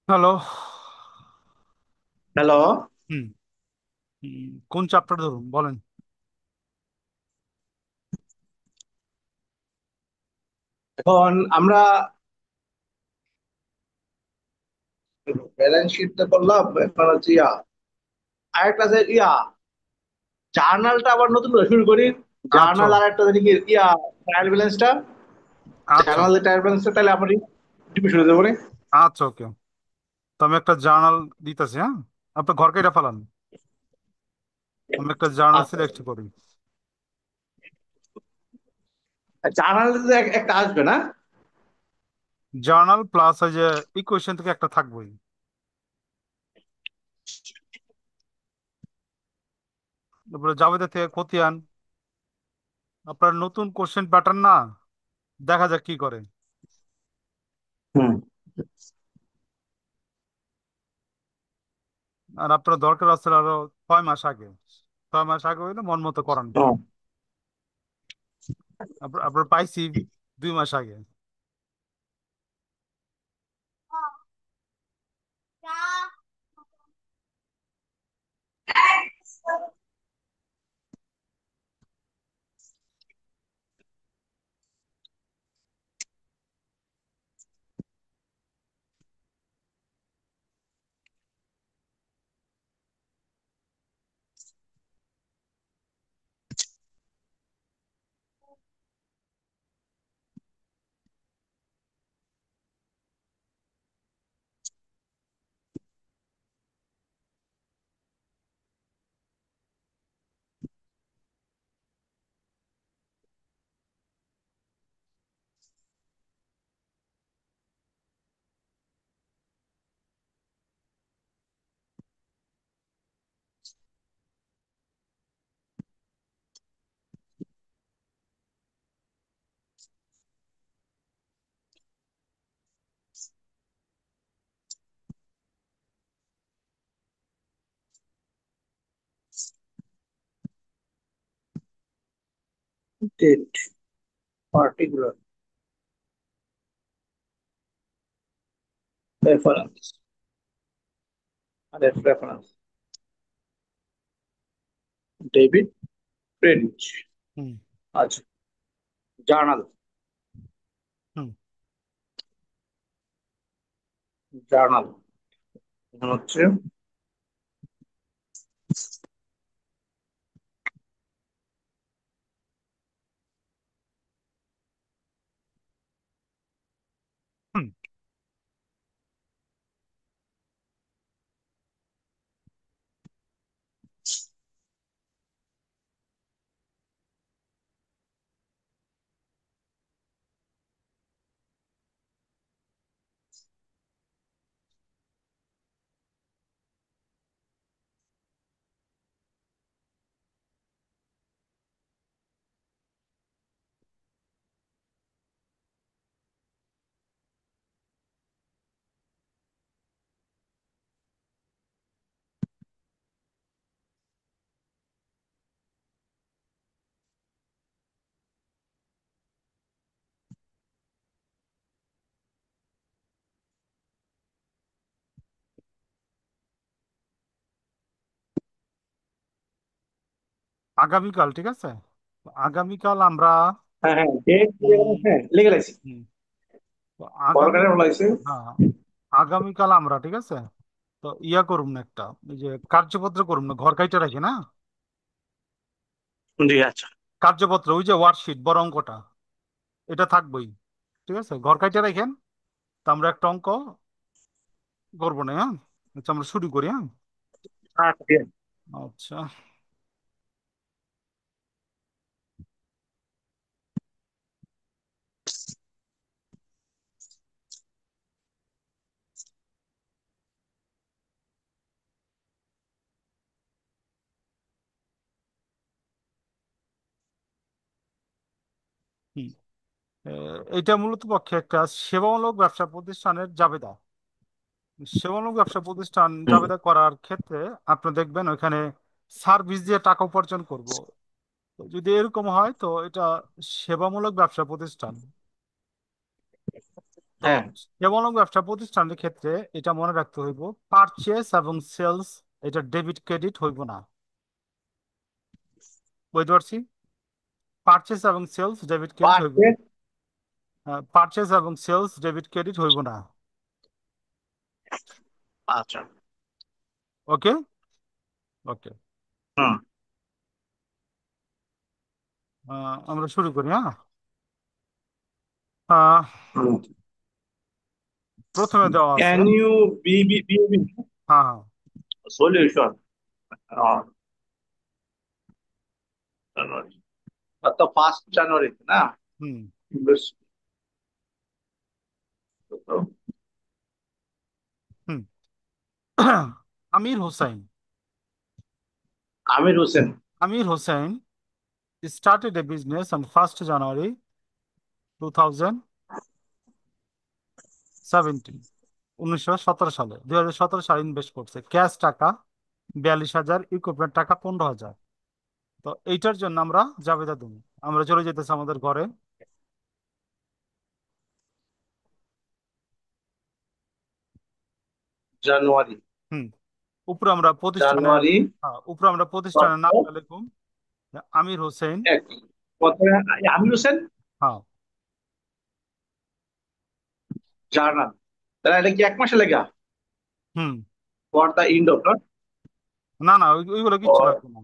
Hello. Hello. হুম। কোন chapter ধরুন বলেন। এখন আমরা ব্যালেন্স শিটটা করলাম, এখন হচ্ছে আরেকটা আছে জার্নালটা আবার নতুন করে শুরু করি। আচ্ছা, জার্নাল আর একটা জানি কি ট্রায়াল ব্যালেন্সটা, আচ্ছা, জার্নাল ট্রায়াল ব্যালেন্সটা তাহলে আমরা টিপে শুরু দেবো নি? আচ্ছা, ওকে। তো আমি একটা জার্নাল দিতেছি, হ্যাঁ। আপনার ঘর কেটে ফেলান। আমি একটা জার্নাল আচ্ছা সিলেক্ট করি। জার্নাল একটা আসবে না? জার্নাল প্লাস ওই যে ইকুয়েশন থেকে একটা থাকবেই। তারপরে জাভেদা থেকে খতিয়ান। আপনার নতুন কোশ্চেন প্যাটার্ন না, দেখা যাক কি করে। হুম। আর আপনার দরকার আছে আরো 6 মাস আগে। 6 মাস আগে হইলে মন মতো করান। হুম। আপনার পাইছি 2 মাস আগে। Date, particular, reference, reference, debit, credit. হুম। আচ্ছা, জার্নাল, হুম। জার্নাল হচ্ছে হুম। আগামীকাল, ঠিক আছে। আগামীকাল আমরা হ্যাঁ হ্যাঁ, ডেট উম, হ্যাঁ লিখে রাখছি। হুম, তো আগামী, বর্গারে বলা হয়েছে। হ্যাঁ, আগামীকাল আমরা, ঠিক আছে, তো ইয়া করুম না একটা, ওই যে কার্যপত্র করুম না, ঘর কাইটা রাখি না, জি আচ্ছা। কার্যপত্র, ওই যে ওয়ার্কশিট বড় অঙ্কটা, এটা থাকবোই, ঠিক আছে, ঘর কাইটা রাখেন। তো আমরা একটা অঙ্ক করবো না, হ্যাঁ। আচ্ছা, আমরা শুরু করি, হ্যাঁ। আচ্ছা ঠিক আছে। আচ্ছা। হুম। এটা মূলত পক্ষে একটা সেবামূলক ব্যবসা প্রতিষ্ঠানের জাবেদা। সেবামূলক ব্যবসা প্রতিষ্ঠান হুম। জাবেদা করার ক্ষেত্রে আপনি দেখবেন ওইখানে সার্ভিস দিয়ে টাকা উপার্জন করব। তো যদি এরকম হয় তো এটা সেবামূলক ব্যবসা প্রতিষ্ঠান। তো হ্যাঁ। সেবামূলক ব্যবসা প্রতিষ্ঠানের ক্ষেত্রে এটা মনে রাখতে হইব, পারচেস এবং সেলস এটা ডেবিট ক্রেডিট হইব না। বুঝতে পারছি, পারচেস এবং সেলস ডেবিট ক্রেডিট হইব না। পার্সেন্ট। পারচেস এবং সেলস ডেবিট ক্রেডিট হইব না। আচ্ছা। ওকে। ওকে। হুম। আমরা শুরু করি, হ্যাঁ। আহ, হুম। প্রথমে দেওয়া আছে। ক্যান ইউ বি হ্যাঁ, হ্যাঁ। সলিউশন জানুয়ারি, অর্থাৎ 1 জানুয়ারি না? হুম। বেশ। হুম। Amir Hossain, Amir Hossain. Amir Hossain started a business on 1st January 2017, 1917 সালে, 2017 সালে ইনভেস্ট করছে, ক্যাশ টাকা 42,000, ইকুইপমেন্ট টাকা 15,000। তো এইটার জন্য আমরা জাবেদা দেবো। আমরা চলে যেতেছি আমাদের ঘরে। জানুয়ারি। হুম। উপরে আমরা প্রতিষ্ঠানের, জানুয়ারি হ্যাঁ, উপরে আমরা প্রতিষ্ঠানের কত? নামটা লিখুন, আমির হোসেন। এক। প্রথমে আমির হোসেন হ্যাঁ। জার্নাল। তাহলে এটা কি 1 মাসে লেগা? হুম। For the end of not. না না, ওইগুলো কিচ্ছু লাগবে না।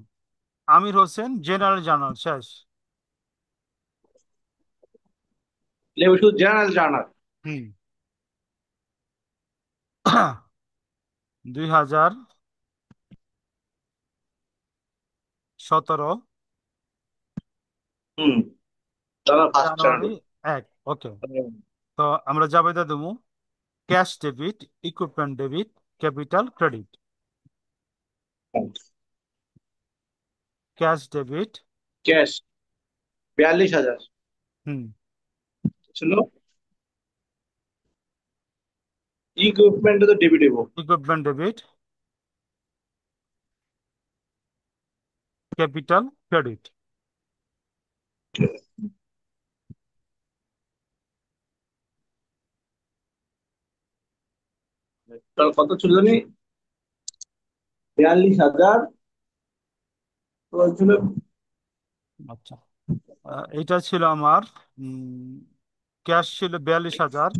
আমির হোসেন জেনারেল জার্নাল, শেষ। লেবে শুধু জেনারেল জার্নাল। হুম। 2017 হুম। তাহলে 1 জানুয়ারি। জানুয়ারি 1। ওকে। তো আমরা জাবেদা দেবো, cash debit, equipment debit, capital credit. Cash debit. Cash 42,000 হুম। ছিল। ইকুইপমেন্টে তো ডেবিট হইব। Equipment debit, capital credit. তাহলে কত ছিল জানি? 42,000 ছিল। আচ্ছা। এইটা ছিল আমার, ক্যাশ ছিল 42,000,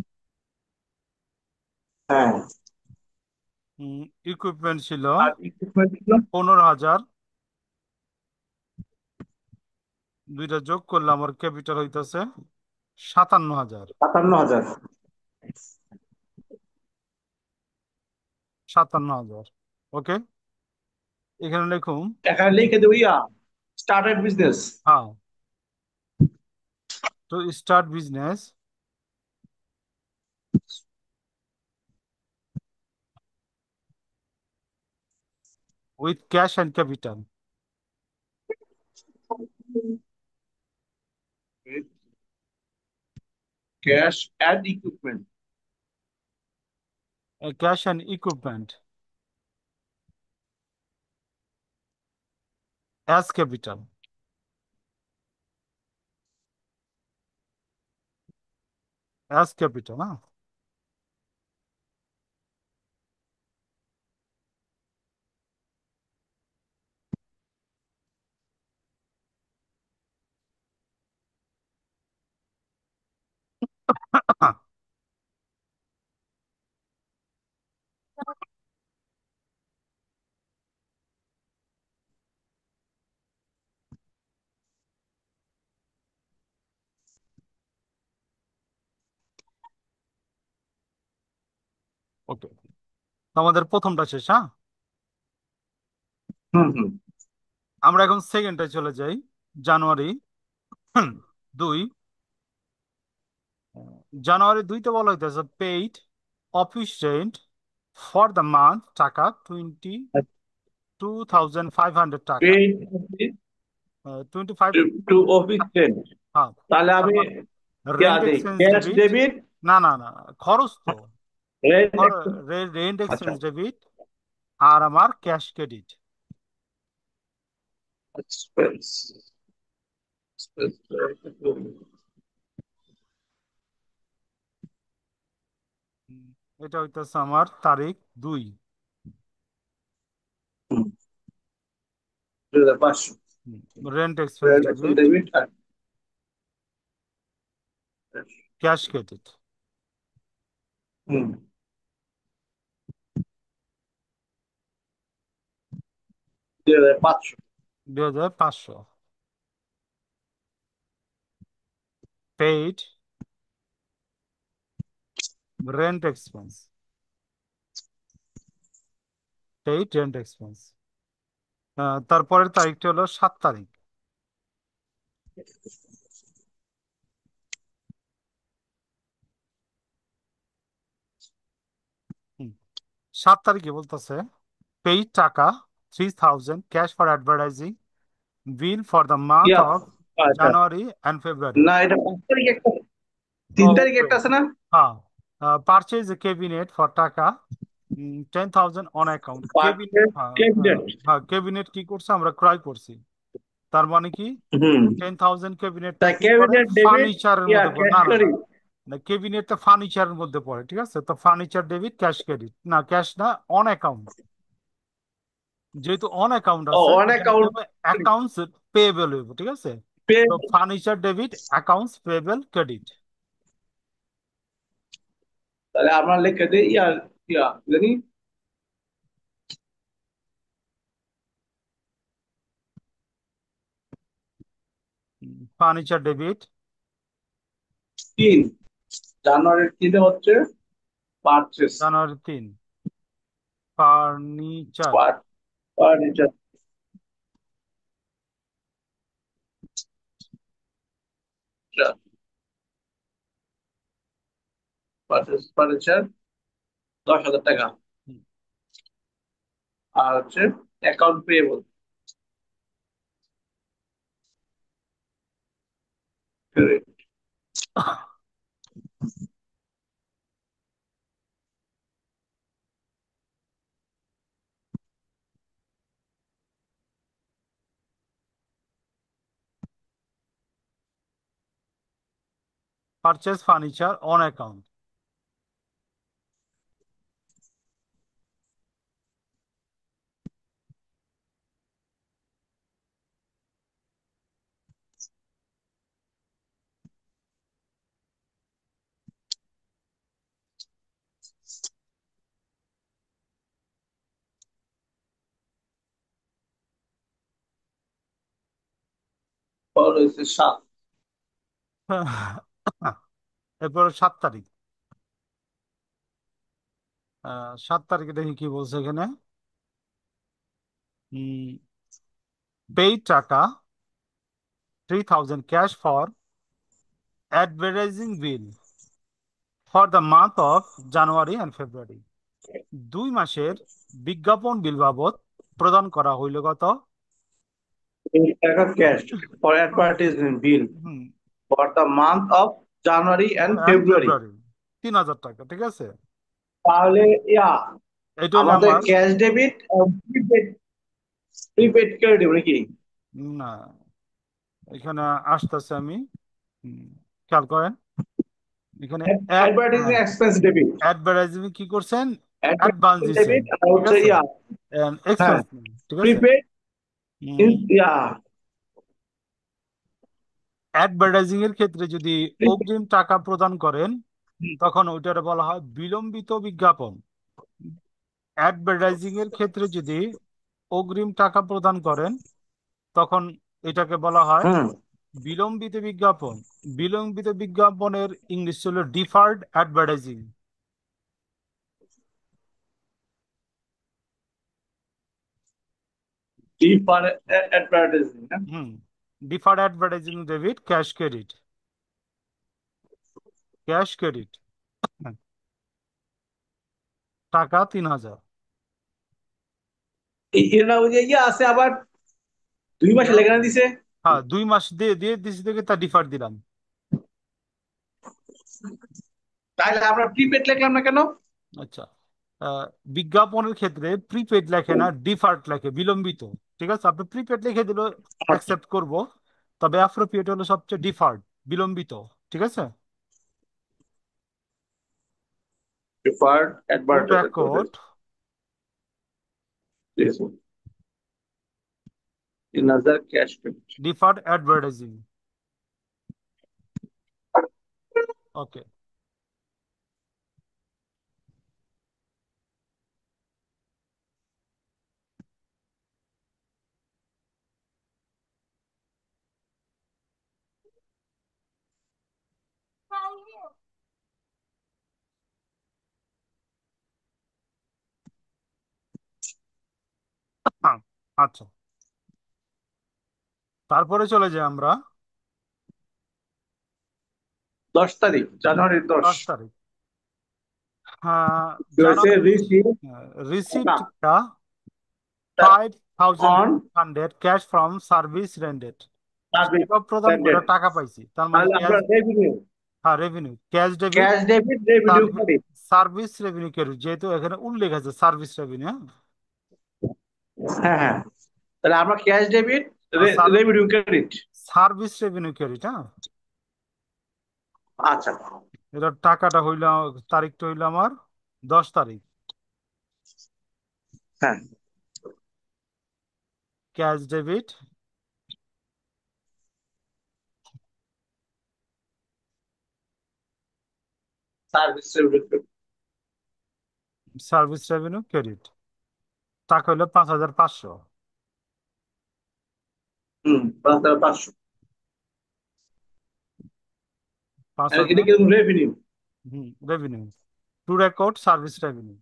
হ্যাঁ। ইকুইপমেন্ট ছিল আর ইকুইপমেন্ট ছিল 15,000, দুইটা যোগ করলে আমার ক্যাপিটাল হইতেছে 57,000। 57,000। 57,000। ওকে। এখানে লিখুন। এখানে লিখে দেবো স্টার্টেড বিজনেস। হ্যাঁ, to start business with cash and capital. Cash and equipment. Cash and equipment as capital, as capital, হ্যাঁ। ওকে, আমাদের প্রথমটা শেষ, হ্যাঁ। হুম হুম। আমরা এখন সেকেন্ডে চলে যাই। জানুয়ারি 2। জানুয়ারি 2-তে বলা হইতেছে paid office rent for the month টাকা 22,500 টাকা। পেইড 25। To office rent. হ্যাঁ, তাহলে তার আমি মানে কি রেন্ট আছে, এক্সচেঞ্জ ক্যাশ ডেবিট। ডেবিট, না না না, খরচ তো। রেন্ট। রেন্ট আচ্ছা এক্সচেঞ্জ ডেবিট আর আমার ক্যাশ ক্রেডিট। এক্সপেন্স। এটা হইতেছে আমার তারিখ 2। হুম, 2500। Rent expense rent debit, debit আর ক্যাশ ক্রেডিট। হুম, 2500। 2,500 paid rent expense, paid rent expense. তারপরের তারিখটা হলো 7 তারিখ। 7 তারিখে বলতেছে পেইড টাকা 3,000 cash for advertising bill for the month yeah, of আচ্ছা। January and February. না, এটা 5 তারিখ একটা, ও 3 তারিখ একটা wait, আছে না? হ্যাঁ, পারচেজ এ ক্যাবিনেট ফর টাকা 10,000 অন অ্যাকাউন্ট ক্যাবিনেট। পার্সেল হ্যাঁ হ্যাঁ ক্যাবিনেট। হ্যাঁ, ক্যাবিনেট কি করছে, আমরা ক্রয় করছি। তার মানে কি হুম। 10,000 ক্যাবিনেটটা তাই কি পড়ে ক্যাবিনেট ডেবিট, ফার্নিচারের ইয়া মধ্যে পড়ে? ক্যাশ না না না, ক্রেডিট। না ক্যাবিনেটটা ফার্নিচারের মধ্যে পড়ে, ঠিক আছে? তো ফার্নিচার ডেবিট ক্যাশ ক্রেডিট না, ক্যাশ না, অন অ্যাকাউন্ট। যেহেতু অন অ্যাকাউন্ট ও, আছে অন এটা কি অ্যাকাউন্ট হবে, অ্যাকাউন্টস পেয়েবল হইব, ঠিক আছে? পে। তো furniture debit accounts payable credit. তাহলে আমরা লিখে দিই ইয়া, ইয়া জানি ফার্নিচার ডেবিট 3, জানুয়ারির 3 হচ্ছে পারচেস। জানুয়ারি 3 ফার্নিচার। ফার্নিচার, পারচেস ফার্নিচার 10,000 টাকা। আর হচ্ছে account payable credit. Purchase furniture on account. পর হচ্ছে 7। এরপর 7 তারিখ। 7 তারিখে দেখি কি বলছে এখানে। পেইড টাকা 3,000 cash for advertising bill for the month of January and ফেব্রুয়ারি। 2 মাসের বিজ্ঞাপন বিল বাবদ প্রদান করা হইল কত? টাকা ক্যাশ ফর অ্যাডভার্টাইজমেন্ট বিল হুম, for the month of January end and February. February 3,000 টাকা, ঠিক আছে? তাহলে ইয়া এটা হলো আমাদের আমার। ক্যাশ ডেবিট, প্রিপেড, প্রিপেড করে দেবো নাকি? না, এখানে আসতেছে আমি। খেয়াল করেন এখানে অ্যাডভার্টাইজিং এক্সপেন্স ডেবিট, অ্যাডভার্টাইজিং কি করছেন, অ্যাডভান্স অ্যাডভার্টাইজিং দিচ্ছেন, ডেবিট আর ঠিক হচ্ছে আছে? ইয়া। হ্যাঁ, এক্সপেন্স, ঠিক আছে? প্রিপেড ইয়া। অ্যাডভার্টাইজিং এর ক্ষেত্রে যদি অগ্রিম টাকা প্রদান করেন তখন ওইটার বলা হয় বিলম্বিত বিজ্ঞাপন। অ্যাডভার্টাইজিং এর ক্ষেত্রে যদি অগ্রিম টাকা প্রদান করেন তখন এটাকে বলা হয় হুম। বিলম্বিত বিজ্ঞাপন। বিলম্বিত বিজ্ঞাপনের ইংলিশ হলো ডিফার্ড অ্যাডভার্টাইজিং। ডিফার অ্যাডভার্টাইজিং না? হুম, deferred advertising debit, cash credit. Cash credit, টাকা 3,000। এর না ওই যে ইয়ে আছে আবার 2 মাসে লেখা না দিছে। হ্যাঁ, 2 মাস দিয়ে দিয়ে দিছি থেকে তা ডিফার দিলাম। তাহলে আমরা প্রিপেড লিখলাম না কেন? আচ্ছা, আহ, বিজ্ঞাপনের ক্ষেত্রে প্রিপেড লেখে না, ডিফার্ড লেখে, বিলম্বিত। ঠিক আছে, আপনি প্রিপেড লিখে দিল অ্যাকসেপ্ট করব, তবে অ্যাপ্রোপ্রিয়েট হলো সবচেয়ে ডিফার্ড, বিলম্বিত। ঠিক আছে। Deferred to advertising. Record, 3,000 cash payment. Deferred advertising. Okay. হ্যাঁ, আচ্ছা, তারপরে চলে যাই আমরা 10 তারিখ, জানুয়ারির 10। 10 তারিখ। হ্যাঁ, কি হয়েছে? জানুয়ারি। রিসিভ রিসিপ্টটা 5,500 on cash from service rendered. Service সেবা প্রদান করে স্ট্যান্ডার্ড। টাকা পাইছি, তার মানে তাহলে ক্যাশ। আমরা রেভিনিউ, হ্যাঁ, revenue, cash debit, cash debit, revenue credit. Service revenue credit, যেহেতু এখানে উল্লেখ আছে সার্ভিস রেভিনিউ। হ্যাঁ হ্যাঁ, তাহলে আমরা ক্যাশ ডেবিট, হ্যাঁ, revenue credit. Service revenue credit. হ্যাঁ, আচ্ছা। এটা টাকাটা হইল, তারিখটা হইল আমার 10 তারিখ। হ্যাঁ, cash debit, service revenue. Service revenue credit, টাকা হইলো 5,500। হুম, 5,500। পাঁচ এটা হাজার কিন্তু রেভিনিউ। হুম, revenue, two record service revenue.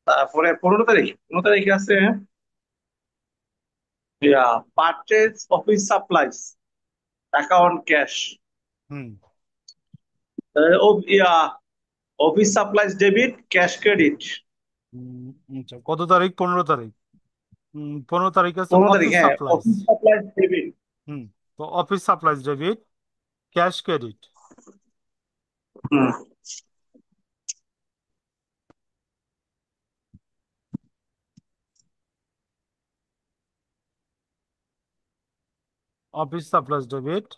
তারপরে 15 তারিখ, 15 তারিখে আছে পারচেজ অফিস সাপ্লাইজ, টাকা on cash. Hmm, office supplies debit, cash credit. আচ্ছা, কত তারিখ? 15 তারিখ। 15 তারিখ আছে 15 তারিখ, অফিস হ্যাঁ, সাপ্লাইজ। Office supplies debit. হুম, তো office supplies debit, cash credit. হুম, office supplies debit,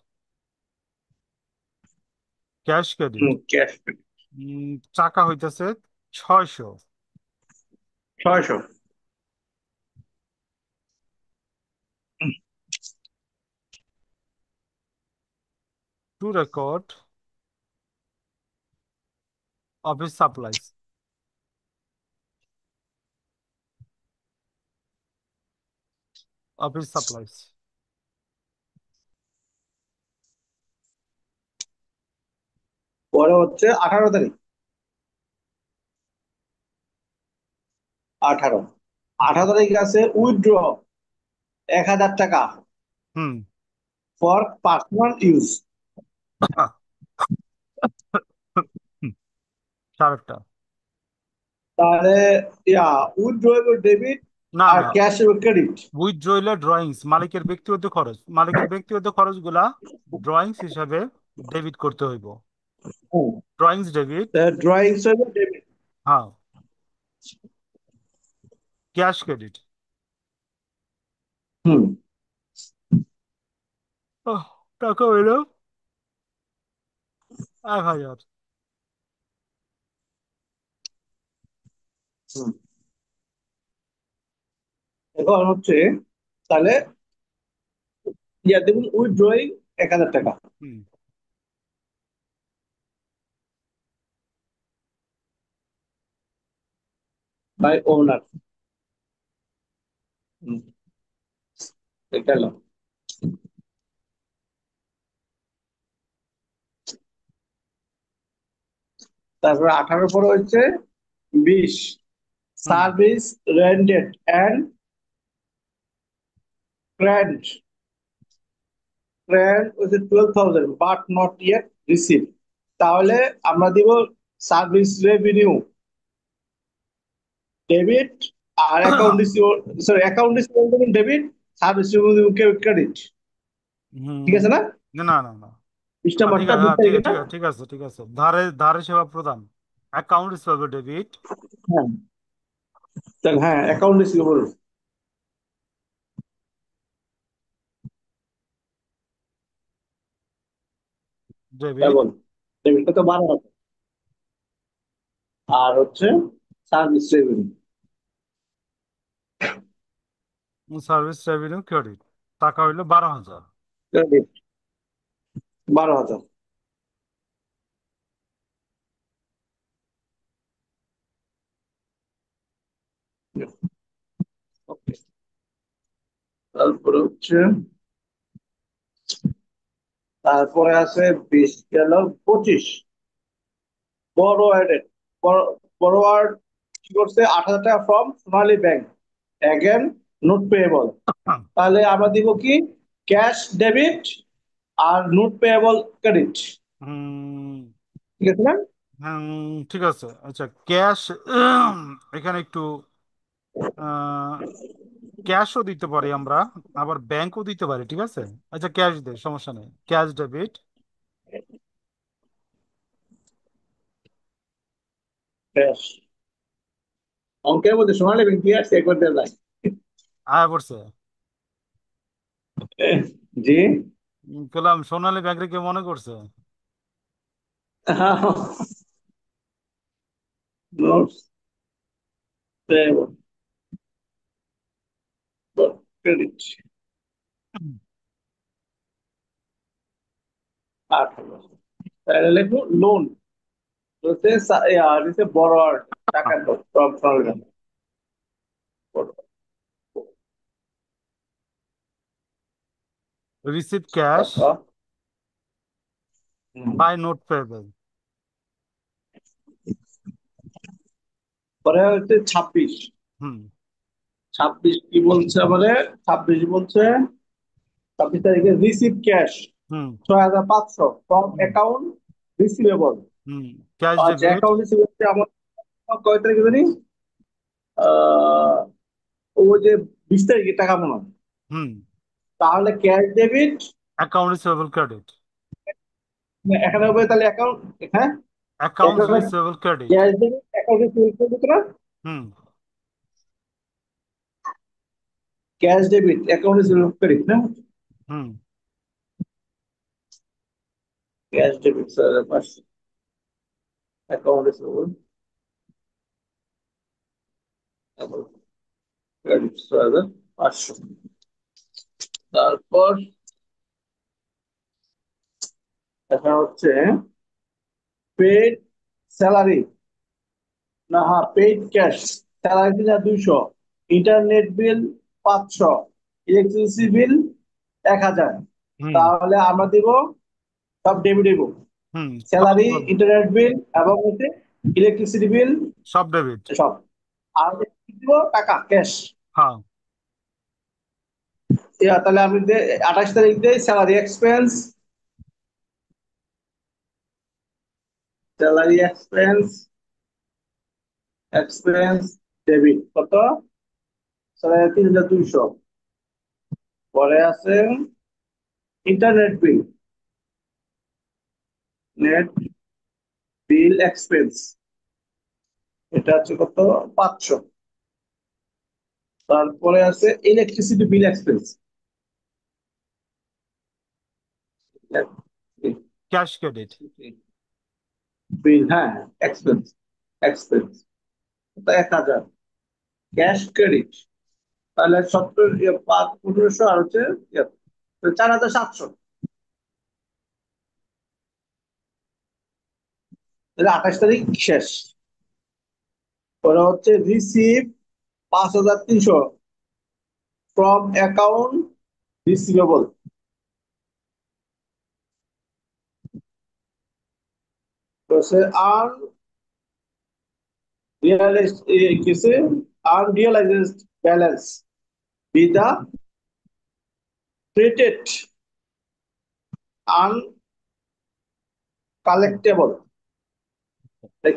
cash credit. Cash. টাকা হইতেছে 600। 600। To record office supplies, office supplies. পরে হচ্ছে 18 তারিখ। 18, 18 তারিখ আছে উইথড্র 1,000 টাকা হুম। For personal use. চারটা। তাহলে উইথড্র ডেবিট না আর না, ক্যাশ ক্রেডিট। উইথড্রইলে ড্রয়িংস, মালিকের ব্যক্তিগত খরচ, মালিকের ব্যক্তিগত খরচগুলা ড্রয়িংস হিসাবে ডেবিট করতে হইব। Drawings debit. Drawings debit. হ্যাঁ, ক্যাশ ক্রেডিট। হুম টাকা হইল 1,000। হুম। এখন হচ্ছে তাহলে দেবেন উইথড্রয়িং 1,000 টাকা হুম, বাই ওনার। এটা হলো। তারপরে 18 পরে হচ্ছে 20, হুম service rendered and grand, grand হচ্ছে 12,000 বাট নট ইয়েট রিসিভ। তাহলে আমরা দিব সার্ভিস রেভিনিউ ডেবিট, আর account receivable, sorry account receivable debit, service revenue credit. হুম। ঠিক আছে না? না না না না। 20 ঠিক নাম্বারটা আছে, 20 ঠিক তারিখে আছে, না? ঠিক আছে, ঠিক আছে, ঠিক আছে। ধারে ধারে সেবা প্রদান, অ্যাকাউন্ট রিসিভেবল ডেবিট, হ্যাঁ, তাহলে হ্যাঁ অ্যাকাউন্ট রিসিভেবল ডেবিট, কেবল, ডেবিটটা তো 12,000, আর হচ্ছে service revenue service revenue credit, টাকা হইলো 12,000। ক্রেডিট 12,000। ওকে, তারপরে হচ্ছে, তারপরে আছে 20 গেল, 25 বড় অ্যাডেড, বড় বড় ওয়ার্ড কি করছে, 8,000 টাকা from Sonali bank, again note payable. তাহলে আমরা দিব কি, ক্যাশ ডেবিট আর নোট পেয়েবল ক্রেডিট। হুম। ঠিক আছে না? ঠিক আছে, আচ্ছা ক্যাশ, এখানে একটু ক্যাশও দিতে পারি আমরা, আবার ব্যাংকও দিতে পারি, ঠিক আছে। আচ্ছা ক্যাশ দে, সমস্যা নেই, ক্যাশ ডেবিট। ক্যাশ, অঙ্কের মধ্যে সোনালী ব্যাংক কি আছে একবার দেওয়া যায়? আয় পড়ছে। জি। বললাম সোনালী ব্যাংকে কে মনে করছে। Notes payable credit 8,000। তাহলে লিখবো লোন, হচ্ছে হচ্ছে বড়োয়ার টাকা সোনালী ব্যাংক। রিসিভ ক্যাশ তারপর হুম, বাই নোট পেয়েবল। পরে হচ্ছে 26, হুম 26 কি বলছে আমাদের, 26 বলছে 26 তারিখে receive cash hmm 6,500 from hmm account receivable. Hmm. Cash আচ্ছা, ডেবিট। অ্যাকাউন্ট রিসিভেবল আমার কয় তারিখে জানি, আহ ও যে 20 তারিখে টাকা মনে হয়। হুম। তাহলে cash debit, account receivable credit. এখানে হবে তাহলে অ্যাকাউন্ট, হ্যাঁ অ্যাকাউন্ট এখানে receivable credit. Cash debit account receivable না, হুম cash debit account receivable credit না, হুম। Cash debit sir account receivable credit 6,500। তারপর দেখা হচ্ছে পেড স্যালারি, না হ্যাঁ পেইড ক্যাশ, স্যালারি দিন 200, ইন্টারনেট বিল 500, ইলেকট্রিসিটি বিল 1,000। হুম তাহলে আমরা দিব সব ডেবিট দিব, হুম। সব স্যালারি, সব ইন্টারনেট বিল এবং হচ্ছে ইলেকট্রিসিটি বিল সব ডেবিট। সব। আর দিব টাকা ক্যাশ। হ্যাঁ। তাহলে আমি 28 তারিখ দেই salary expense, salary expense, expense debit কত, 3,200। পরে আছে internet bill, net bill expense, এটা হচ্ছে কত, 500। তারপরে আছে electricity bill expense, cash credit. Bill হ্যাঁ এক্সপেন্স, এক্সপেন্স 1,000, ক্যাশ ক্রেডিট তাহলে 1500 আর হচ্ছে 4,700, তাহলে 28 তারিখ শেষ। পরে হচ্ছে রিসিভ 5,300 ফ্রম অ্যাকাউন্ট রিসিভেবল হচ্ছে unrealized किसे unrealized balance be the created uncollectible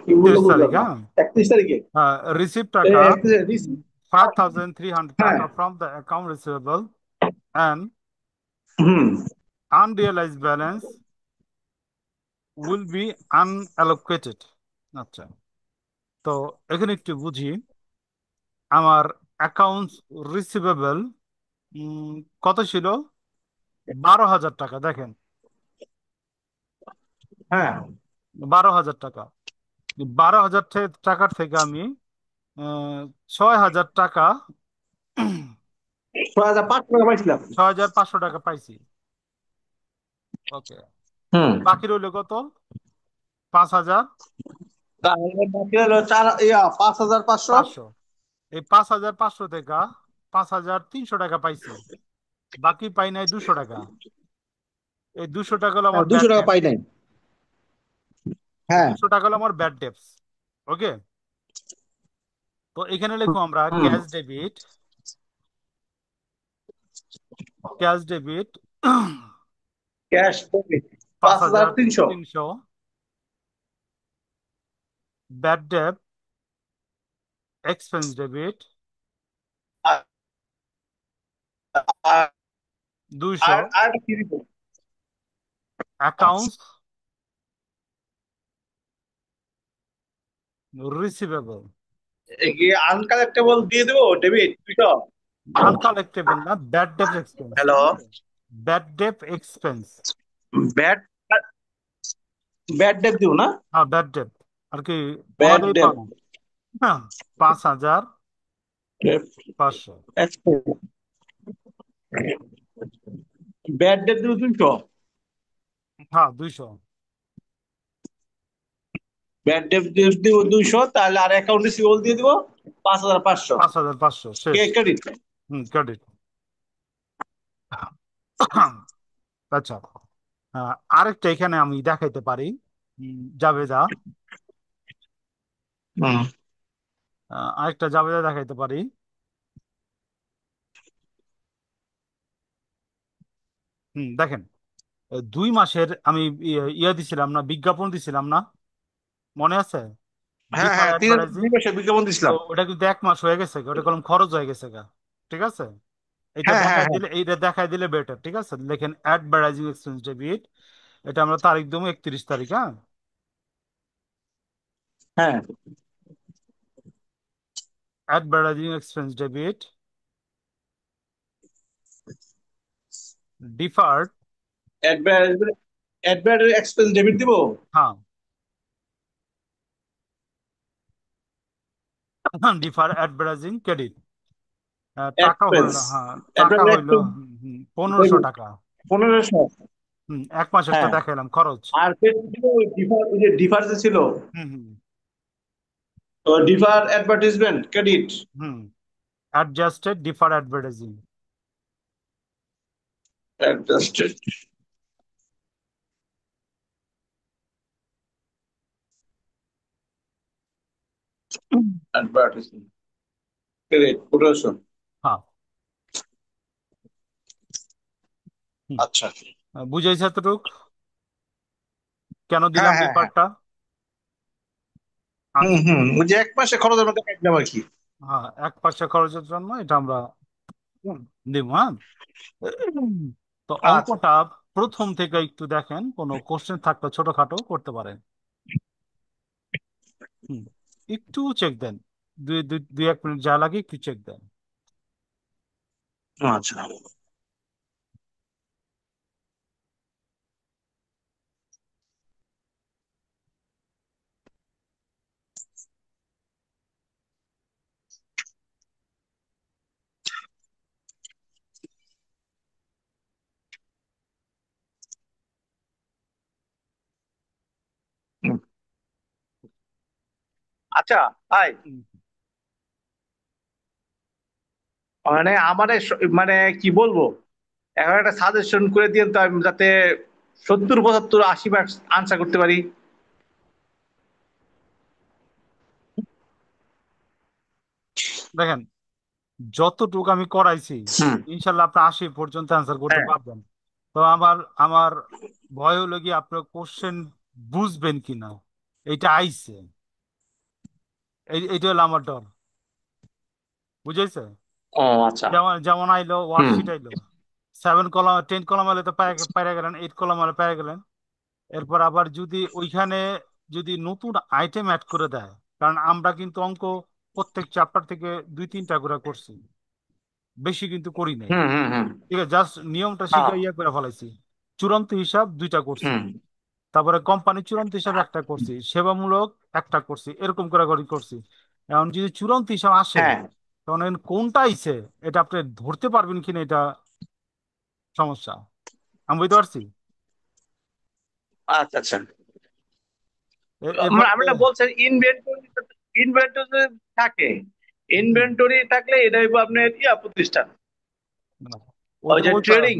কি বললো 30 তারিখ, বুঝলাম না। হ্যাঁ। 31 তারিখে রিসিভ টাকা 31 হ্যাঁ। $5,300 from the account receivable and hmm. unrealized balance will be unallocated। আচ্ছা, তো এখানে একটু বুঝি। আমার অ্যাকাউন্টস রিসিভেবল কত ছিল? 12,000 টাকা। দেখেন, হ্যাঁ 12,000 টাকা। 12,000 টাকার থেকে আমি 6,000 টাকা 6,500 টাকা পাইছিলাম। 6,500 টাকা পাইছি। ওকে, হুম। বাকি রইল কত? 5,500। তাহলে বাকি হলো 5,500। এই 5,500 থেকে 5,300 টাকা পাইছি, বাকি পাই নাই 200 টাকা। এই 200 টাকা হলো আমার ব্যাড 200 টাকা ডেট। পাই নাই। এই হ্যাঁ। 200 টাকা হলো আমার ব্যাড ডেটস। ওকে, তো এখানে লিখো আমরা হুম। ক্যাশ ডেবিট ক্যাশ ডেবিট পাঁচ 5,300। হাজার তিনশো ব্যাড ডেট এক্সপেন্স ডেবিট আর 200। আর কি দিব? অ্যাকাউন্টস রিসিভেবল আনকালেক্টেবল দিয়ে দেবো ডেবিট 200। আনকালেক্টেবল না, ব্যাড ডেট এক্সপেন্স, ঠিক হ্যালো। আছে? Bad date expense. Bad bad date দিব না। হ্যাঁ, ব্যাড ডেট আর কি ব্যাড বলালেই ডেট পারো। হ্যাঁ, 5,500। ব্যাড ডেট দিব 200। হ্যাঁ, 200। ব্যাড ডেট দিব 200, তাহলে আর অ্যাকাউন্ট রিসিভেবল দিয়ে দিব 5,500। 5,500 শেষ। ক্রেডিট। ক্রেডিট। আচ্ছা, আরেকটা এখানে আমি দেখাইতে পারি। জাবেদা, হুম। আরেকটা জাবেদা দেখাইতে পারি। দেখেন, 2 মাসের আমি ইয়ে দিছিলাম না, বিজ্ঞাপন দিছিলাম না, মনে আছে? হ্যাঁ ডিফার হ্যাঁ, অ্যাডভার্টাইজিং। 2 মাসে বিজ্ঞাপন তো দিছিলাম। ওটা কিন্তু 1 মাস হয়ে গেছে গা, ওটা কলম খরচ হয়ে গেছে গা। ঠিক আছে, হ্যাঁ হ্যাঁ হ্যাঁ এইটা দেখাই দিলে বেটার। ঠিক আছে, লেখেন অ্যাডভার্টাইজিং এক্সপেন্স ডেবিট। এটা আমরা তারিখ দেবো 31 তারিখ, হ্যাঁ। হ্যাঁ। Advertising expense debit deferred. Advertise expense debit দিব। হ্যাঁ, ডিফার অ্যাডভার্টাইজিং ক্রেডিট। টাকা এক্সপেন্স হইলো, হ্যাঁ, টাকা অ্যাডভার্টাইজ হইলো এক্সপেন্স 1,500 টাকা। 1500। 1 মাসেরটা হ্যাঁ। দেখাইলাম খরচ। আর ক্রেডিট দিব ডিফার, ওই যে ডিফার যে ছিল, হুম হুম তো ডিফার অ্যাডভার্টাইজমেন্ট ক্রেডিট। হুম adjusted defer advertising. Adjusted advertisement credit 1500। হ্যাঁ। হুম, আচ্ছা। বুঝাইছে এতটুক কেন হ্যাঁ দিলাম হ্যাঁ হ্যাঁ। ডিফারটা? হুম আচ্ছা, হুম, ওই যে 1 মাসে খরচের মধ্যে একদম আর কি। হ্যাঁ, 1 পয়সা খরচের জন্য এটা আমরা দিব, হ্যাঁ। তো আচ্ছা। অঙ্কটা প্রথম থেকে একটু দেখেন, কোনো কোশ্চেন থাকলে ছোটখাটো করতে পারেন। হুম, একটু চেক দেন, 2-1 মিনিট যা লাগে একটু চেক দেন। আচ্ছা। হুম। আচ্ছা ভাই, হুম, মানে আমাদের মানে কি বলবো, এখন একটা সাজেশন করে দিন তো, আমি যাতে 70, 75, 80 আনসার করতে পারি। দেখেন, যতটুকু আমি করাইছি হুম। ইনশাল্লাহ আপনি 80 পর্যন্ত অ্যান্সার করতে হ্যাঁ। পারবেন। তো আমার আমার ভয় হলো কি আপনার কোশ্চেন বুঝবেন কিনা, এইটা আইছে, এইটা হলো আমার ডর, বুঝাইছে? ও আচ্ছা। যেমন যেমন আইলো হুম। ওয়ার্কশিট আইলো, 7 কলাম 10 কলাম হলে তো পাইরা গেলেন, 8 কলাম হলে পাইরা গেলেন। এরপর আবার যদি ওইখানে যদি নতুন আইটেম অ্যাড করে দেয়, কারণ আমরা কিন্তু অঙ্ক প্রত্যেক চ্যাপ্টার থেকে 2-3টা করে করছি, বেশি কিন্তু করি নাই। হুম। হুম। হুম। ঠিক আছে, জাস্ট নিয়মটা হ্যাঁ। শিখে ইয়ে করে ফেলাইছি। চূড়ান্ত হিসাব 2টা করছি, হুম। তারপরে কোম্পানি চূড়ান্ত হিসাব একটা করছি, সেবামূলক একটা করছি, এরকম করে করে করছি। এখন যদি চূড়ান্ত হিসাব আসে, হ্যাঁ। তখন এখন কোনটা আইছে এটা আপনি ধরতে পারবেন কিনা, এটা সমস্যা। আমি বুঝতে পারছি। আচ্ছা আচ্ছা। এরপর আপনি বলছেন ইনভেন্টরি, ইনভেন্টরি থাকে, ইনভেন্টরি থাকলে এটা হইবো আপনার ইয়া প্রতিষ্ঠান, ওই ওইটা যে বলতে ট্রেডিং।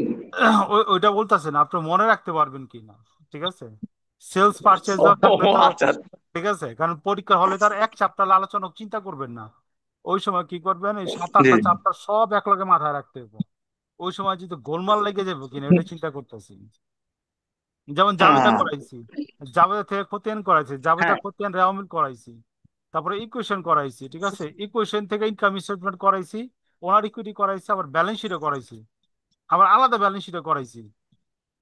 ওইটা বলতেছেন আপনি মনে রাখতে পারবেন কিনা, ঠিক আছে? সেলস পারচেজ ও থাকলে তো, আচ্ছা। ঠিক আছে, কারণ পরীক্ষা হলে তার এক চ্যাপ্টার আলোচনা চিন্তা করবেন না। ওই সময় কি করবেন, এই সাত জি। আটটা চ্যাপ্টার সব একলগে মাথায় রাখতে হবে। ওই সময় যদি গোলমাল লেগে যাবে কিনা এটা চিন্তা করতেছি। যেমন জাবেদা হ্যাঁ। করাইছি, জাবেদা থেকে খতিয়ান করাইছি, জাবেদা হ্যাঁ। খতিয়ান রেওয়ামিল করাইছি, তারপরে ইকুয়েশন করাইছি, ঠিক আছে, ইকুয়েশন থেকে ইনকাম স্টেটমেন্ট করাইছি, ওনার ইকুইটি করাইছি, আবার ব্যালেন্স শিটও করাইছি, আবার আলাদা ব্যালেন্স শিটও করাইছি,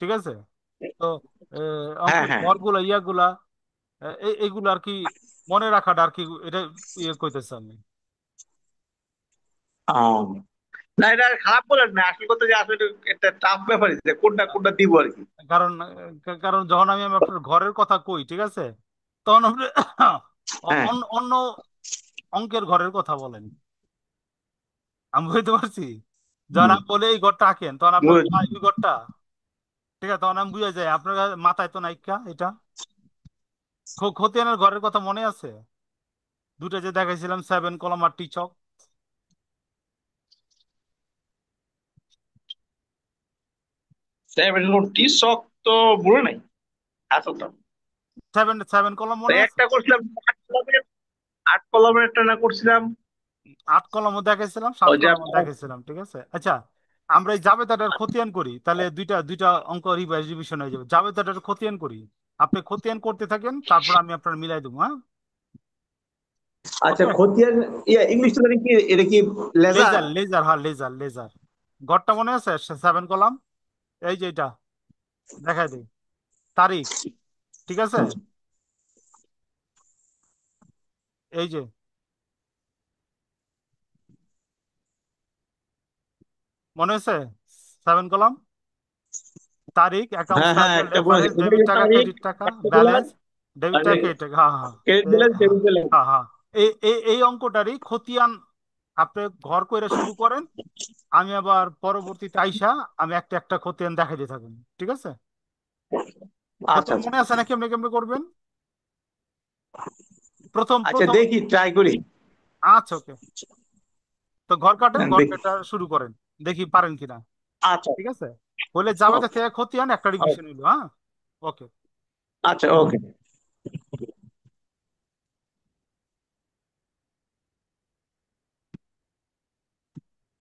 ঠিক আছে। তো হ্যাঁ। অঙ্কের হ্যাঁ। ঘরগুলা ইয়াগুলা, এইগুলো আর কি মনে রাখাটা আর কি, এটা ইয়ে করতেছে আমি। আম, না এটা খারাপ বলেন না, আসল কথা যে আসলে একটা টাফ ব্যাপার, যে কোনটা কোনটা দিব আর কি। কারণ কারণ যখন আমি আমি আপনার ঘরের কথা কই, ঠিক আছে, তখন আপনি হ্যাঁ। অন্য অঙ্কের ঘরের কথা বলেন। আমি বুঝতে পারছি, যখন হুম। আমি বলে এই ঘরটা আঁকেন, তখন আপনি বলেন, "ভাই, ওই ঘরটা", ঠিক আছে, তখন আমি বুঝে যাই আপনার মাথায় তো নাইকা এটা। খতিয়ানের ঘরের কথা মনে আছে? দুটো যে দেখাইছিলাম, 7 কলাম আর টিচক। টি শক তো মনে নাই আসলটা। 7 7 কলাম তো মনে আছে? একটা করছিলাম 8 কলামের, 8 কলামের একটা না করছিলাম। 8 কলামও দেখাইছিলাম, সাত ওই যে কলামও দেখাইছিলাম, ঠিক আছে। আচ্ছা, আমরা এই জাবেদাটার খতিয়ান করি, তাহলে দুইটা দুইটা অঙ্ক রিভিশন হয়ে যাবে। জাবেদাটার খতিয়ান করি, আপনি খতিয়ান করতে থাকেন, তারপর আমি আপনার মিলাই দেবো, হ্যাঁ? আচ্ছা ওকে। খতিয়ান, ইয়া ইংলিশটা জানি কি, এটা কি লেজার? লেজার লেজার, হ্যাঁ, লেজার লেজার। ঘরটা মনে আছে? 7 কলাম, এই যে এটা দেখাই দিই, তারিখ, ঠিক আছে, এই যে মনে আছে, 7 কলাম, তারিখ, অ্যাকাউন্টস হ্যাঁ হ্যাঁ, টাইটেল একটা বলেছি, রেফারেন্স, ওটা ডেবিট যে টাকা তারিখ, ক্রেডিট টাকা, পার্টিকুলার, ব্যালেন্স, ডেবিট আর টাকা ক্রেডিট টাকা, হ্যাঁ হ্যাঁ। ক্রেডিট হ্যাঁ ব্যালেন্স, ডেবিট ব্যালেন্স। হ্যাঁ হ্যাঁ। এই অঙ্কটারই খতিয়ান আপনি ঘর কইরা শুরু করেন, আমি আবার পরবর্তীতে আইসা আমি একটা একটা খতিয়ান দেখাই দিয়ে থাকুন, ঠিক আছে? আচ্ছা খতিয়ান আচ্ছা। মনে আছে না কেমনে কেমনে করবেন? প্রথম আচ্ছা প্রথম দেখি, ট্রাই করি। আচ্ছা, ওকে। তো ঘর কাটেন, হ্যাঁ, ঘর দেখি। কাটা শুরু করেন, দেখি পারেন কিনা, আচ্ছা। ঠিক আছে। বলে যাবে ওকে। থেকে খতিয়ান একটা রিভিশন হইলো, হ্যাঁ। ওকে। আচ্ছা ওকে।